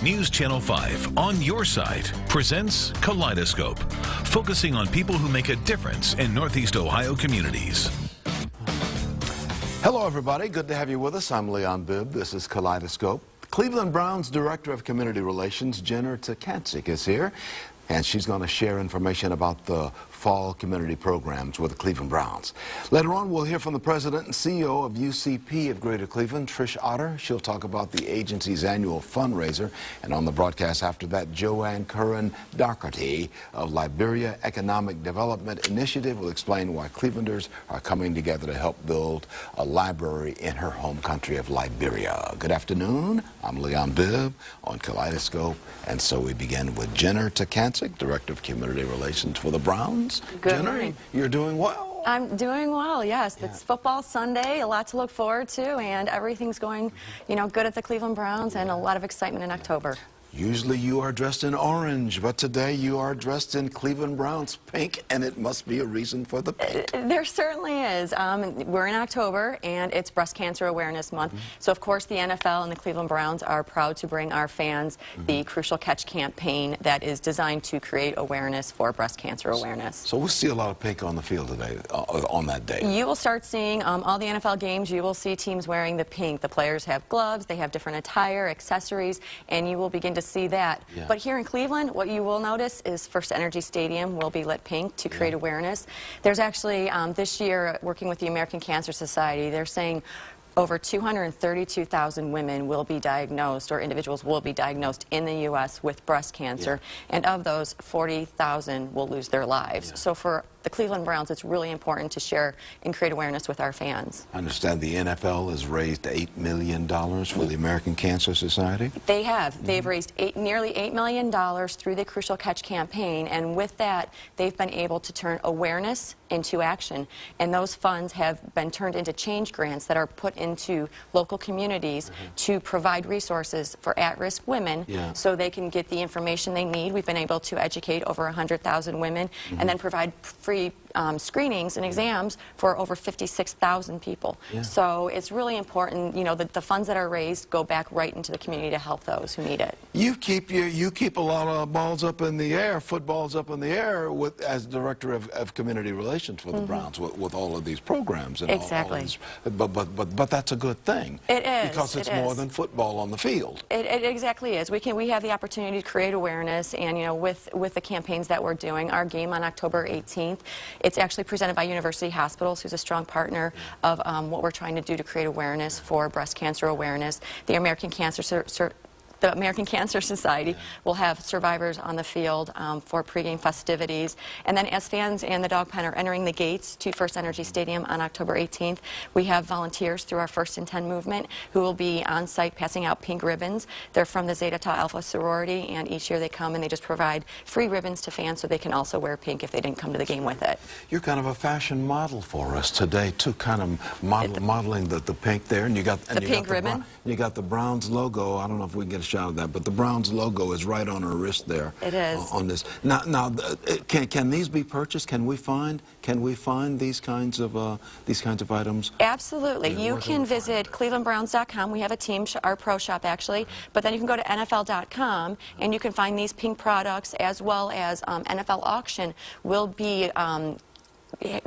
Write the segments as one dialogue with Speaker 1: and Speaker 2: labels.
Speaker 1: News Channel 5 on your side presents Kaleidoscope, focusing on people who make a difference in Northeast Ohio communities.
Speaker 2: Hello, everybody. Good to have you with us. I'm Leon Bibb. This is Kaleidoscope. Cleveland Browns Director of Community Relations, Jenner Takancic, is here, and she's going to share information about the fall community programs with the Cleveland Browns. Later on, we'll hear from the president and CEO of UCP of Greater Cleveland, Trish Otter. She'll talk about the agency's annual fundraiser. And on the broadcast after that, Joanne Curran Doherty of Liberia Economic Development Initiative will explain why Clevelanders are coming together to help build a library in her home country of Liberia. Good afternoon. I'm Leon Bibb on Kaleidoscope. And so we begin with Jenner Takancic, Director of Community Relations for the Browns.
Speaker 3: Good
Speaker 2: Jenner,
Speaker 3: morning.
Speaker 2: You're doing well.
Speaker 3: I'm doing well, yes. Yeah. It's football Sunday, a lot to look forward to, and everything's going, good at the Cleveland Browns, and a lot of excitement in October.
Speaker 2: Usually you are dressed in orange, but today you are dressed in Cleveland Browns pink, and it must be a reason for the pink.
Speaker 3: There certainly is. We're in October, and it's Breast Cancer Awareness Month. So, of course, the NFL and the Cleveland Browns are proud to bring our fans the Crucial Catch campaign that is designed to create awareness for breast cancer awareness.
Speaker 2: So we'll see a lot of pink on the field today, on that day.
Speaker 3: You will start seeing all the NFL games. You will see teams wearing the pink. The players have gloves. They have different attire, accessories, and you will begin to see that. Yeah. But here in Cleveland, what you will notice is First Energy Stadium will be lit pink to create awareness. There's actually, this year, working with the American Cancer Society, they're saying over 232,000 women will be diagnosed, or individuals will be diagnosed in the U.S. with breast cancer, and of those, 40,000 will lose their lives. So for the Cleveland Browns, it's really important to share and create awareness with our fans.
Speaker 2: I understand the NFL has raised $8 million for the American Cancer Society.
Speaker 3: They have. They've raised nearly $8 million through the Crucial Catch campaign, and with that, they've been able to turn awareness into action. And those funds have been turned into change grants that are put into local communities to provide resources for at-risk women so they can get the information they need. We've been able to educate over 100,000 women and then provide free screenings and exams for over 56,000 people. So it's really important, that the funds that are raised go back right into the community to help those who need it.
Speaker 2: You keep a lot of balls up in the air, footballs up in the air, as Director of Community Relations for the Browns with all of these programs. And
Speaker 3: exactly.
Speaker 2: But that's a good thing.
Speaker 3: It is.
Speaker 2: Because it's more than football on the field.
Speaker 3: It exactly is. We have the opportunity to create awareness, and with the campaigns that we're doing, our game on October 18th, it's actually presented by University Hospitals, who's a strong partner of what we're trying to do to create awareness for breast cancer awareness. The American Cancer Society will have survivors on the field for pregame festivities. And then as fans and the dog pen are entering the gates to First Energy Stadium on October 18th, we have volunteers through our First and 10 movement who will be on site passing out pink ribbons. They're from the Zeta Tau Alpha sorority, and each year they come and they just provide free ribbons to fans so they can also wear pink if they didn't come to the game with it.
Speaker 2: You're kind of a fashion model for us today, too, kind of modeling the pink there. And you got the
Speaker 3: pink ribbon.
Speaker 2: You got the Browns logo. I don't know if we can get a shot of that, but the Browns logo is right on her wrist there.
Speaker 3: It is.
Speaker 2: On this. Now, can these be purchased? Can we find these kinds of items?
Speaker 3: Absolutely. You can visit clevelandbrowns.com. We have a team, our pro shop actually, but then you can go to NFL.com and you can find these pink products, as well as NFL Auction will be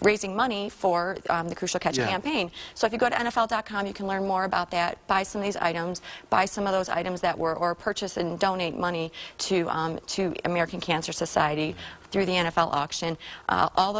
Speaker 3: raising money for the Crucial Catch campaign. So if you go to NFL.com, you can learn more about that, buy some of these items, buy some of those items that were, or purchase and donate money to American Cancer Society through the NFL auction.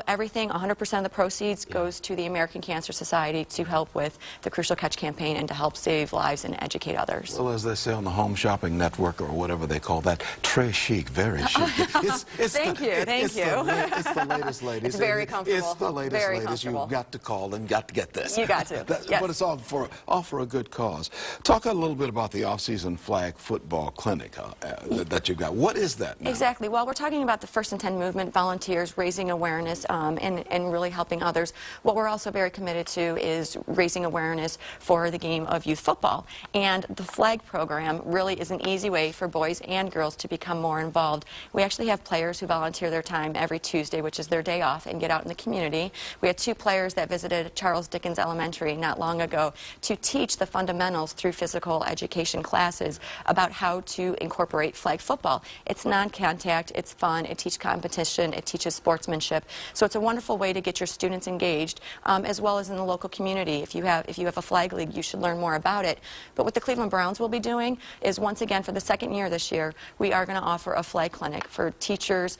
Speaker 3: Everything, 100% of the proceeds goes to the American Cancer Society to help with the Crucial Catch campaign and to help save lives and educate others.
Speaker 2: Well, as they say on the Home Shopping Network, or whatever they call that, très chic, very chic.
Speaker 3: Thank you.
Speaker 2: It's the latest, ladies.
Speaker 3: It's very comfortable.
Speaker 2: It's the latest, ladies. You've got to call and got to get this.
Speaker 3: You got to. Yes.
Speaker 2: But it's all for a good cause. Talk a little bit about the off-season flag football clinic that you've got. What is that now?
Speaker 3: Exactly. Well, we're talking about the First and 10 movement, volunteers, raising awareness, and really helping others. What we're also very committed to is raising awareness for the game of youth football. And the flag program really is an easy way for boys and girls to become more involved. We actually have players who volunteer their time every Tuesday, which is their day off, and get out in the community. We had 2 players that visited Charles Dickens Elementary not long ago to teach the fundamentals through physical education classes about how to incorporate flag football. It's non-contact, it's fun, it teaches competition, it teaches sportsmanship. So it's a wonderful way to get your students engaged, as well as in the local community. If you have a flag league, you should learn more about it. But what the Cleveland Browns will be doing is, once again, for the 2nd year this year, we are going to offer a flag clinic for teachers,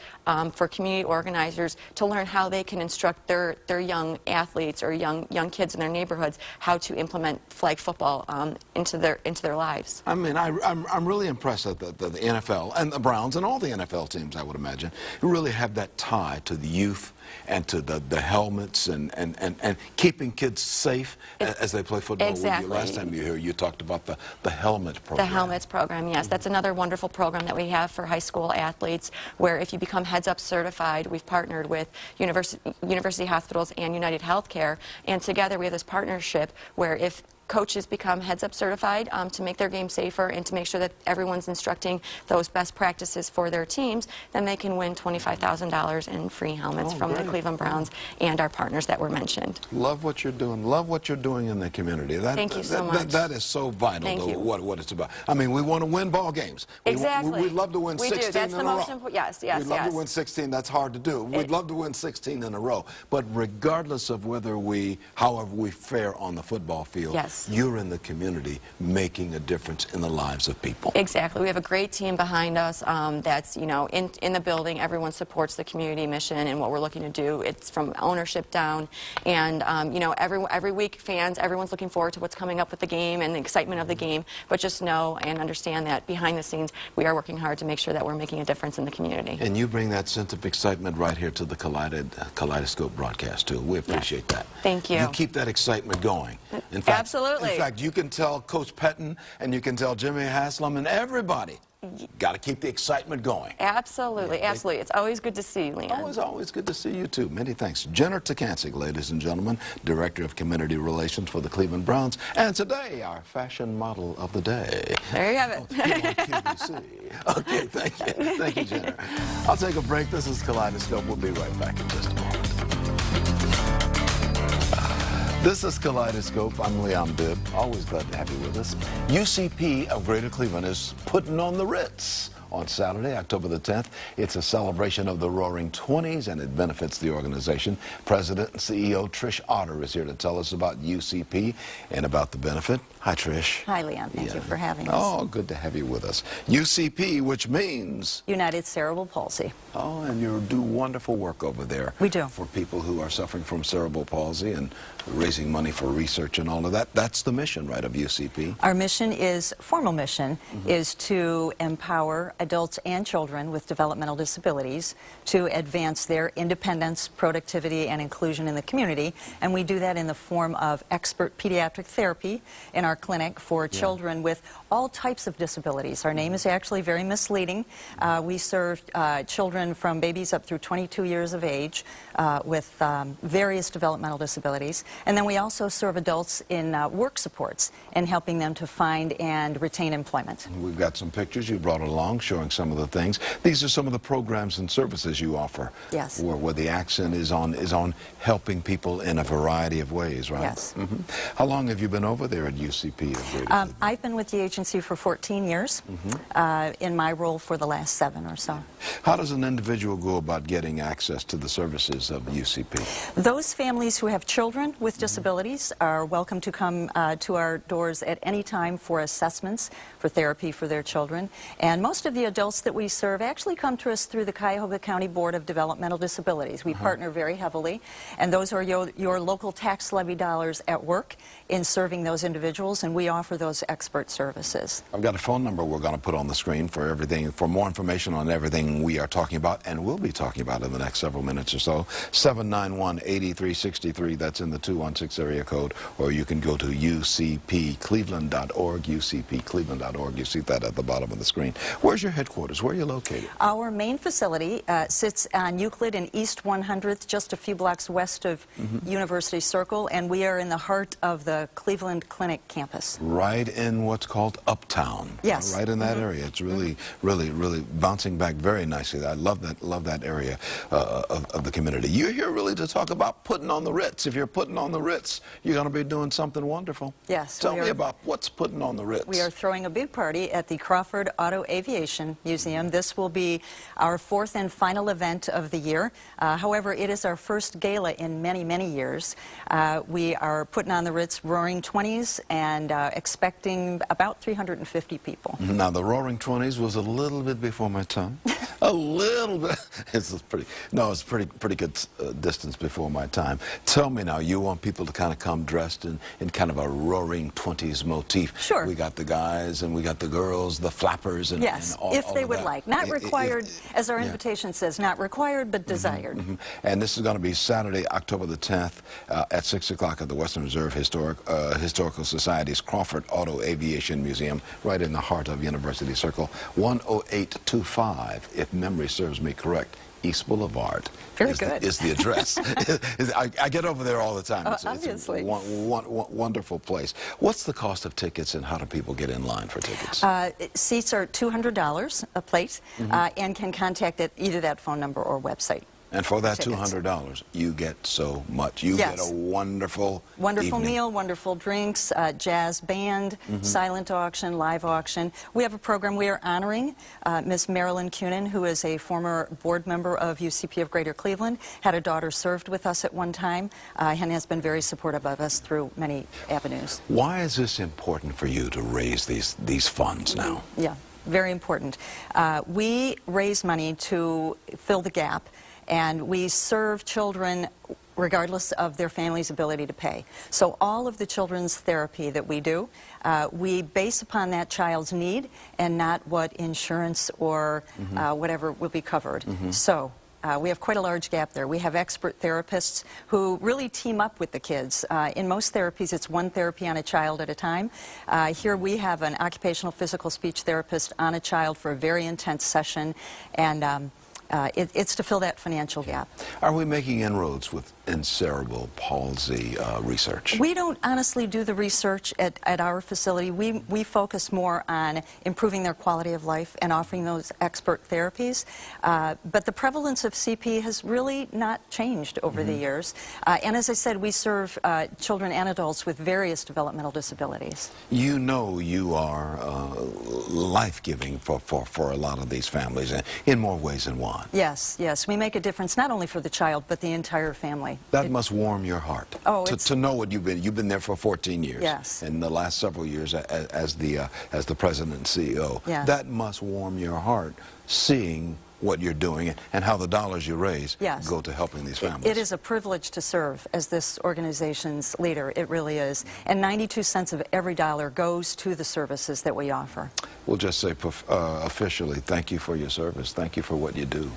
Speaker 3: for community organizers, to learn how they can instruct their young athletes or young kids in their neighborhoods how to implement flag football into their lives.
Speaker 2: I mean, I'm really impressed that the NFL and the Browns and all the NFL teams, I would imagine, really have that tie to the youth and to the helmets and keeping kids safe as they play football.
Speaker 3: Exactly.
Speaker 2: Last time you were here, you talked about the helmet program.
Speaker 3: The helmets program, yes. That's another wonderful program that we have for high school athletes, where if you become Heads Up certified, we've partnered with University Hospitals and United Healthcare, and together we have this partnership where if coaches become Heads Up certified to make their game safer and to make sure that everyone's instructing those best practices for their teams, then they can win $25,000 in free helmets from the Cleveland Browns and our partners that were mentioned.
Speaker 2: Love what you're doing. Love what you're doing in the community.
Speaker 3: Thank you so much.
Speaker 2: That is so vital to what it's about. I mean, we want to win ball games.
Speaker 3: Exactly.
Speaker 2: We'd love to win 16
Speaker 3: do. That's
Speaker 2: in
Speaker 3: the
Speaker 2: a
Speaker 3: most
Speaker 2: row.
Speaker 3: important. Yes, yes,
Speaker 2: We'd love to win 16. That's hard to do. We'd love to win 16 in a row. But regardless of however we fare on the football field,
Speaker 3: yes,
Speaker 2: you're in the community making a difference in the lives of people.
Speaker 3: Exactly. We have a great team behind us that's, in the building. Everyone supports the community mission and what we're looking to do. It's from ownership down. And, every week, everyone's looking forward to what's coming up with the game and the excitement of the game. But just know and understand that behind the scenes, we are working hard to make sure that we're making a difference in the community.
Speaker 2: And you bring that sense of excitement right here to the Kaleidoscope broadcast, too. We appreciate that.
Speaker 3: Thank you.
Speaker 2: You keep that excitement going. In fact,
Speaker 3: absolutely.
Speaker 2: In fact, you can tell Coach Pettin and you can tell Jimmy Haslam and everybody, got to keep the excitement going.
Speaker 3: Absolutely, yeah, absolutely. It's always good to see you, Leon.
Speaker 2: Always good to see you, too. Many thanks. Jenner Takancic, ladies and gentlemen, Director of Community Relations for the Cleveland Browns. And today, our fashion model of the day.
Speaker 3: There you have it.
Speaker 2: Okay, thank you. Thank you, Jenner. I'll take a break. This is Kaleidoscope. We'll be right back in just a moment. This is Kaleidoscope. I'm Leon Bibb. Always glad to have you with us. UCP of Greater Cleveland is putting on the Ritz on Saturday, October the 10th. It's a celebration of the Roaring 20s, and it benefits the organization. President and CEO Trish Otter is here to tell us about UCP and about the benefit. Hi, Trish.
Speaker 4: Hi, Leon. Thank you for having us.
Speaker 2: Oh, good to have you with us. UCP, which means?
Speaker 4: United Cerebral Palsy.
Speaker 2: Oh, and you do wonderful work over there.
Speaker 4: We do.
Speaker 2: For people who are suffering from cerebral palsy and raising money for research and all of that. That's the mission, right, of UCP?
Speaker 4: Our mission is, formal mission, is to empower adults and children with developmental disabilities to advance their independence, productivity, and inclusion in the community. And we do that in the form of expert pediatric therapy in our clinic for children with all types of disabilities. Our name is actually very misleading. We serve children from babies up through 22 years of age with various developmental disabilities. And then we also serve adults in work supports and helping them to find and retain employment.
Speaker 2: We've got some pictures you brought along showing some of the things. These are some of the programs and services you offer.
Speaker 4: Yes.
Speaker 2: Where the accent is on helping people in a variety of ways, right?
Speaker 4: Yes.
Speaker 2: How long have you been over there at UCP?
Speaker 4: I've been with the agency for 14 years, in my role for the last 7 or so.
Speaker 2: How does an individual go about getting access to the services of UCP?
Speaker 4: Those families who have children with disabilities are welcome to come to our doors at any time for assessments, for therapy for their children. And most of the adults that we serve actually come to us through the Cuyahoga County Board of Developmental Disabilities. We partner very heavily, and those are your local tax levy dollars at work in serving those individuals, and we offer those expert services.
Speaker 2: I've got a phone number we're going to put on the screen for everything, for more information on everything we are talking about and will be talking about in the next several minutes or so. 791-8363, that's in the 216 area code, or you can go to ucpcleveland.org, ucpcleveland.org. You see that at the bottom of the screen. Where's your your headquarters? Where are you located?
Speaker 4: Our main facility sits on Euclid and East 100th, just a few blocks west of University Circle, and we are in the heart of the Cleveland Clinic campus.
Speaker 2: Right in what's called Uptown.
Speaker 4: Yes.
Speaker 2: Right in that area. It's really, really bouncing back very nicely. I love that area of the community. You're here really to talk about putting on the Ritz. If you're putting on the Ritz, you're going to be doing something wonderful.
Speaker 4: Yes.
Speaker 2: Tell me about what's putting on the Ritz.
Speaker 4: We are throwing a big party at the Crawford Auto Aviation Museum. This will be our 4th and final event of the year. However, it is our first gala in many, many years. We are putting on the Ritz Roaring 20s and expecting about 350 people.
Speaker 2: Now, the Roaring 20s was a little bit before my time. A little bit. It's pretty good distance before my time. Tell me now, you want people to kind of come dressed in kind of a Roaring 20s motif.
Speaker 4: Sure.
Speaker 2: We got the guys and we got the girls, the flappers, and
Speaker 4: yes,
Speaker 2: and all,
Speaker 4: if they
Speaker 2: all
Speaker 4: would
Speaker 2: that.
Speaker 4: like. Not required, as our
Speaker 2: yeah.
Speaker 4: invitation says, not required, but desired.
Speaker 2: And this is going to be Saturday, October the 10th at 6 o'clock at the Western Reserve Historical Society's Crawford Auto Aviation Museum, right in the heart of University Circle, 10825, if memory serves me correct. East Boulevard
Speaker 4: Very good.
Speaker 2: Is the address. I get over there all the time.
Speaker 4: Obviously.
Speaker 2: It's a wonderful place. What's the cost of tickets and how do people get in line for tickets?
Speaker 4: Seats are $200 a plate and can contact at either that phone number or website.
Speaker 2: And for that $200, you get so much. You get a wonderful evening.
Speaker 4: Meal, wonderful drinks, jazz band, silent auction, live auction. We have a program. We are honoring Miss Marilyn Cunin, who is a former board member of UCP of Greater Cleveland, had a daughter served with us at one time, and has been very supportive of us through many avenues.
Speaker 2: Why is this important for you to raise these funds now?
Speaker 4: Yeah, very important. We raise money to fill the gap, and we serve children regardless of their family's ability to pay. So all of the children's therapy that we do, we base upon that child's need and not what insurance or whatever will be covered. So we have quite a large gap there. We have expert therapists who really team up with the kids. In most therapies, it's one therapy on a child at a time. Here we have an occupational physical speech therapist on a child for a very intense session, and it's to fill that financial gap.
Speaker 2: Are we making inroads in cerebral palsy research?
Speaker 4: We don't honestly do the research at our facility. We focus more on improving their quality of life and offering those expert therapies. But the prevalence of CP has really not changed over the years. And as I said, we serve children and adults with various developmental disabilities.
Speaker 2: You know you are life-giving for a lot of these families in more ways than one.
Speaker 4: Yes, yes. We make a difference not only for the child, but the entire family.
Speaker 2: That must warm your heart.
Speaker 4: Oh,
Speaker 2: to know what you've been there for 14 years.
Speaker 4: Yes.
Speaker 2: And the last several years as the president and CEO.
Speaker 4: Yeah.
Speaker 2: That must warm your heart seeing what you're doing and how the dollars you raise go to helping these families.
Speaker 4: It is a privilege to serve as this organization's leader. It really is. And 92 cents of every dollar goes to the services that we offer.
Speaker 2: We'll just say officially, thank you for your service. Thank you for what you do.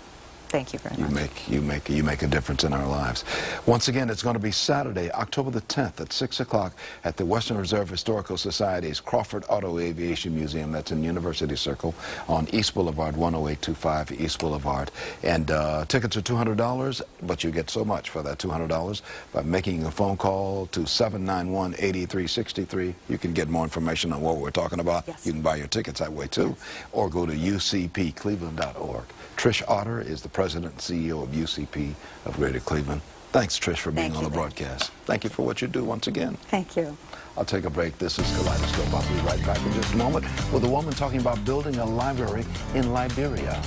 Speaker 4: Thank you very much.
Speaker 2: You make a difference in our lives. Once again, it's going to be Saturday, October the 10th at 6 o'clock at the Western Reserve Historical Society's Crawford Auto Aviation Museum. That's in University Circle on East Boulevard, 10825 East Boulevard. And tickets are $200, but you get so much for that $200 by making a phone call to 791-8363. You can get more information on what we're talking about.
Speaker 4: Yes.
Speaker 2: You can buy your tickets that way too, or go to ucpcleveland.org. Trish Otter is the president and CEO of UCP of Greater Cleveland. Thanks, Trish, for being on the broadcast. Thank you for what you do once again.
Speaker 4: Thank you.
Speaker 2: I'll take a break. This is Kaleidoscope. I'll be right back in just a moment with a woman talking about building a library in Liberia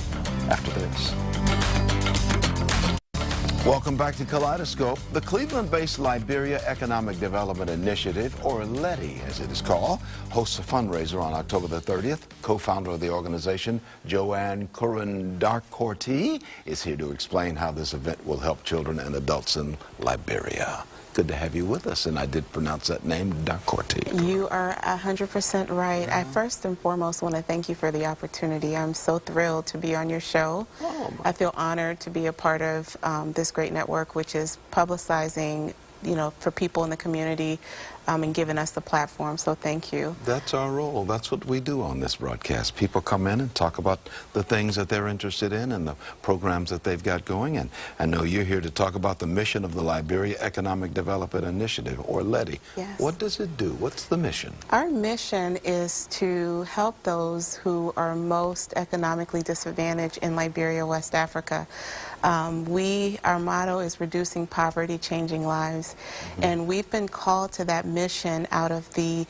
Speaker 2: after this. Welcome back to Kaleidoscope. The Cleveland-based Liberia Economic Development Initiative, or LEDI as it is called, hosts a fundraiser on October the 30th. Co-founder of the organization, Joanne Curran-Darkorti, is here to explain how this event will help children and adults in Liberia. Good to have you with us, and I did pronounce that name, Darkorti.
Speaker 5: You are 100% right. I first and foremost want to thank you for the opportunity. I'm so thrilled to be on your show. I feel honored to be a part of this great network, which is publicizing, you know, for people in the community, and giving us the platform. So thank you.
Speaker 2: That's our role. That's what we do on this broadcast. People come in and talk about the things that they're interested in and the programs that they've got going. And I know you're here to talk about the mission of the Liberia Economic Development Initiative, or LEDI.
Speaker 5: Yes.
Speaker 2: What does it do? What's the mission?
Speaker 5: Our mission is to help those who are most economically disadvantaged in Liberia, West Africa. Our motto is reducing poverty, changing lives. And we've been called to that mission out of the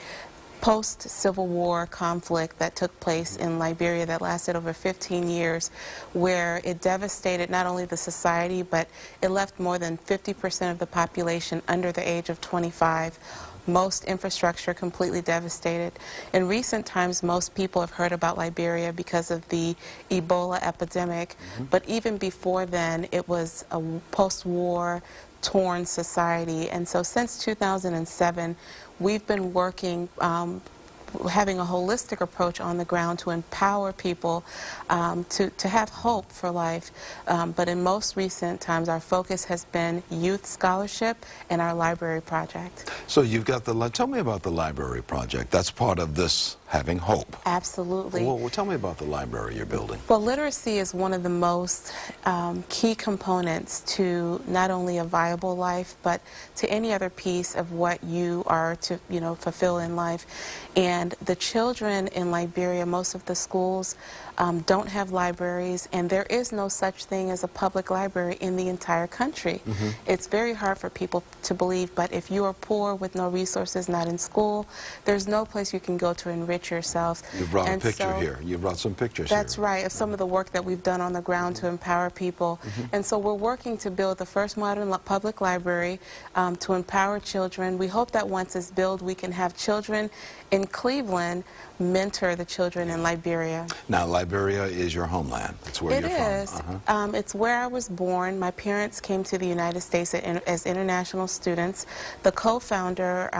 Speaker 5: post-Civil War conflict that took place in Liberia that lasted over 15 years, where it devastated not only the society, but it left more than 50% of the population under the age of 25. Most infrastructure completely devastated. In recent times, most people have heard about Liberia because of the Ebola epidemic, but even before then, it was a post-war torn society. And so since 2007, we've been working having a holistic approach on the ground to empower people to have hope for life. But in most recent times, our focus has been youth scholarship and our library project.
Speaker 2: So you've got tell me about the library project. That's part of this having hope.
Speaker 5: Absolutely.
Speaker 2: Well, tell me about the library you're building.
Speaker 5: Well, literacy is one of the most key components to not only a viable life, but to any other piece of what you are to, fulfill in life. And the children in Liberia, most of the schools don't have libraries, and there is no such thing as a public library in the entire country. It's very hard for people to believe, but if you are poor with no resources, not in school, there's no place you can go to enrich yourself.
Speaker 2: You've brought a picture here. You brought some pictures
Speaker 5: That's
Speaker 2: here.
Speaker 5: right, of some of the work that we've done on the ground to empower people. And so we're working to build the first modern public library to empower children. We hope that once it's built, we can have children in Cleveland mentor the children in Liberia.
Speaker 2: Now, Liberia is your homeland. It's where you're from.
Speaker 5: It's where I was born. My parents came to the United States as international students. The co-founder,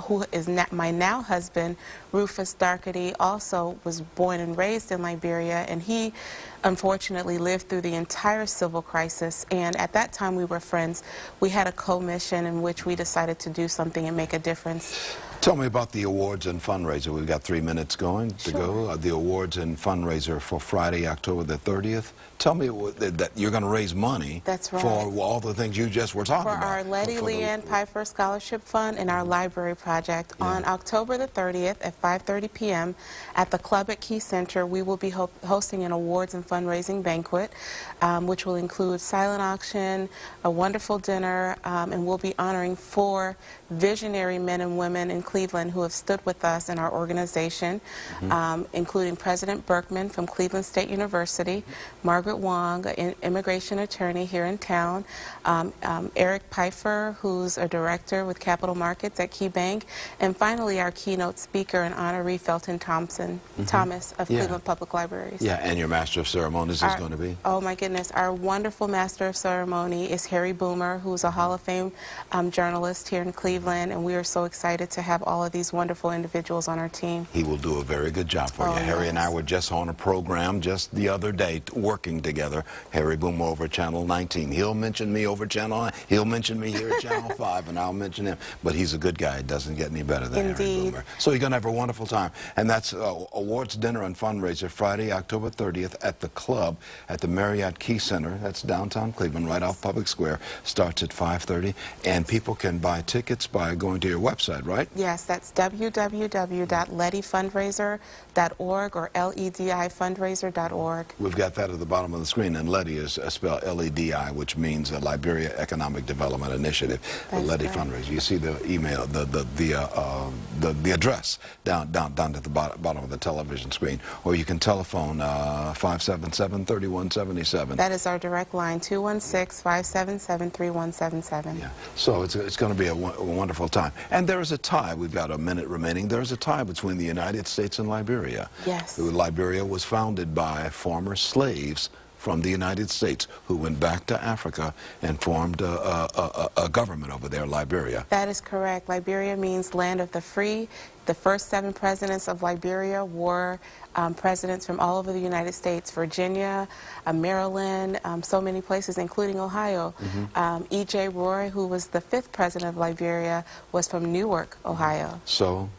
Speaker 5: who is my now husband, Rufus Darkety, also was born and raised in Liberia, and he unfortunately lived through the entire civil crisis. And at that time, we were friends. We had a co-mission in which we decided to do something and make a difference.
Speaker 2: Tell me about the awards and fundraiser. We've got 3 minutes going to go. The awards and fundraiser for Friday, October the 30th. Tell me that you're going to raise money for all the things you just were talking about.
Speaker 5: For our Letty Leanne Pfeiffer Scholarship Fund and our library project. On October the 30th at 5:30 p.m. at the Club at Key Center, we will be hosting an awards and fundraising banquet, which will include silent auction, a wonderful dinner, and we'll be honoring 4 visionary men and women in Cleveland who have stood with us in our organization, including President Berkman from Cleveland State University, Margaret Wong, an immigration attorney here in town, Eric Pfeiffer, who's a director with Capital Markets at Key Bank, and finally our keynote speaker and honoree Felton Thomas of Cleveland Public Libraries.
Speaker 2: Yeah, and your Master of Ceremonies is going to be?
Speaker 5: Oh my goodness, our wonderful Master of Ceremony is Harry Boomer, who's a Hall of Fame journalist here in Cleveland, and we are so excited to have all of these wonderful individuals on our team.
Speaker 2: He will do a very good job for you. Harry and I were just on a program just the other day working together. Harry Boomer over Channel 19. He'll mention me over Channel 9. He'll mention me here at Channel 5, and I'll mention him. But he's a good guy. It doesn't get any better than Harry Boomer. So you're going to have a wonderful time. And that's awards dinner and fundraiser Friday, October 30th at the Club at the Marriott Key Center. That's downtown Cleveland, right off Public Square. Starts at 5:30. And people can buy tickets by going to your website, right?
Speaker 5: Yes, that's www.ledifundraiser.org or ledifundraiser.org.
Speaker 2: We've got that at the bottom of the screen, and LEDI is spelled L-E-D-I, which means Liberia Economic Development Initiative. The LEDI fundraiser. You see the email, the address down at the bottom of the television screen, or you can telephone 577-3177.
Speaker 5: That is our direct line, 216-577-3177.
Speaker 2: Yeah. So it's going to be a wonderful time. And there is a tie. We've got a minute remaining. There is a tie between the United States and Liberia.
Speaker 5: Yes.
Speaker 2: Liberia was founded by former slaves from the United States who went back to Africa and formed a government over there, Liberia.
Speaker 5: That is correct. Liberia means land of the free The first 7 presidents of Liberia were presidents from all over the United States, Virginia, Maryland, so many places, including Ohio. E.J. Roy, who was the 5th president of Liberia, was from Newark, Ohio.
Speaker 2: So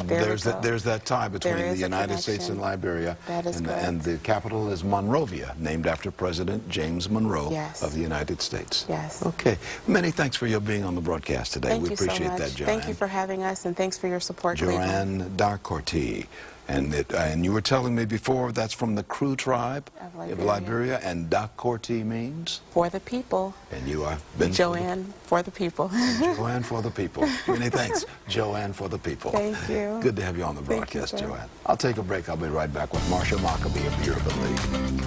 Speaker 2: there's that tie between the United States and Liberia.
Speaker 5: That is correct.
Speaker 2: And the capital is Monrovia, named after President James Monroe of the United States.
Speaker 5: Yes.
Speaker 2: Okay. Many thanks for your being on the broadcast today.
Speaker 5: Thank
Speaker 2: we
Speaker 5: you
Speaker 2: appreciate
Speaker 5: so much.
Speaker 2: that, Joanne.
Speaker 5: Thank you for having us, and thanks for your support,
Speaker 2: Joanne Dacorte. And you were telling me before that's from the Kru tribe of Liberia, and Dacorte means?
Speaker 5: For the people.
Speaker 2: And you are been
Speaker 5: Joanne for the people.
Speaker 2: Joanne for the people. Many thanks, Joanne for the people.
Speaker 5: Thank you.
Speaker 2: Good to have you on the broadcast,
Speaker 5: Thank you,
Speaker 2: Joanne. I'll take a break. I'll be right back with Marsha Maccabee of the Urban League.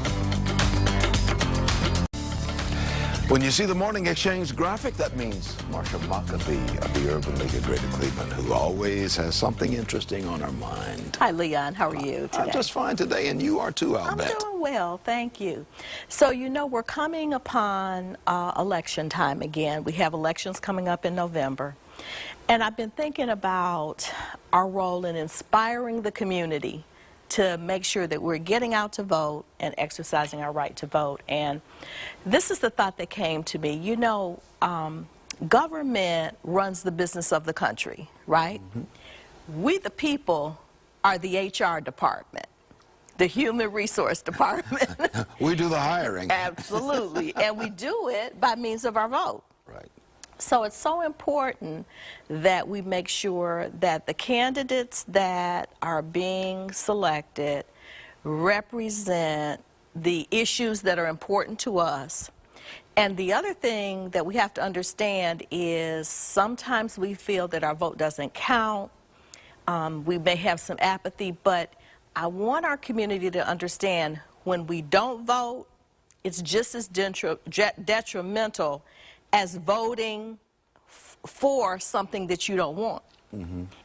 Speaker 2: When you see the Morning Exchange graphic, that means Marsha Maccabee of the Urban League of Greater Cleveland, who always has something interesting on her mind.
Speaker 6: Hi, Leon. How are you today?
Speaker 2: I'm just fine today, and you are too, I'll bet.
Speaker 6: I'm doing well, thank you. So, you know, we're coming upon election time again. We have elections coming up in November. And I've been thinking about our role in inspiring the community to make sure that we're getting out to vote and exercising our right to vote. And this is the thought that came to me. You know, government runs the business of the country, right? We, the people, are the HR department, the human resource department.
Speaker 2: We do the hiring.
Speaker 6: Absolutely. And we do it by means of our vote.
Speaker 2: Right.
Speaker 6: So it's so important that we make sure that the candidates that are being selected represent the issues that are important to us. And the other thing that we have to understand is sometimes we feel that our vote doesn't count. We may have some apathy, but I want our community to understand when we don't vote, it's just as detrimental as voting for something that you don't want.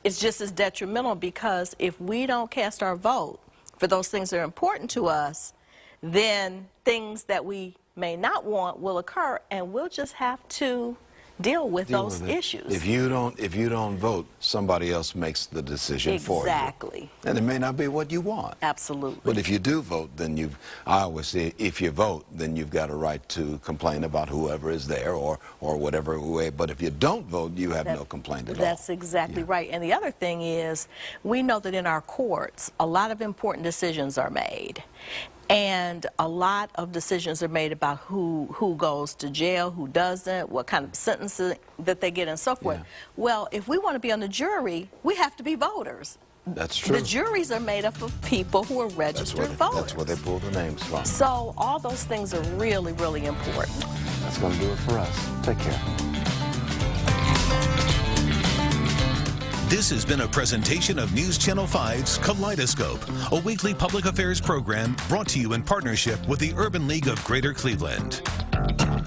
Speaker 6: It's just as detrimental, because if we don't cast our vote for those things that are important to us, then things that we may not want will occur, and we'll just have to deal with those issues.
Speaker 2: If you don't vote, somebody else makes the decision for you.
Speaker 6: Exactly.
Speaker 2: And it may not be what you want.
Speaker 6: Absolutely.
Speaker 2: But if you do vote, then I always say, if you vote, then you've got a right to complain about whoever is there or whatever way. But if you don't vote, you have no complaint at all.
Speaker 6: That's exactly right. And the other thing is, we know that in our courts, a lot of important decisions are made. And a lot of decisions are made about who goes to jail, who doesn't, what kind of sentences that they get, and so forth. Well, if we want to be on the jury, we have to be voters.
Speaker 2: That's true.
Speaker 6: The juries are made up of people who are registered voters.
Speaker 2: That's where they pull the names from.
Speaker 6: So all those things are really, really important.
Speaker 2: That's going to do it for us. Take care.
Speaker 1: This has been a presentation of News Channel 5's Kaleidoscope, a weekly public affairs program brought to you in partnership with the Urban League of Greater Cleveland.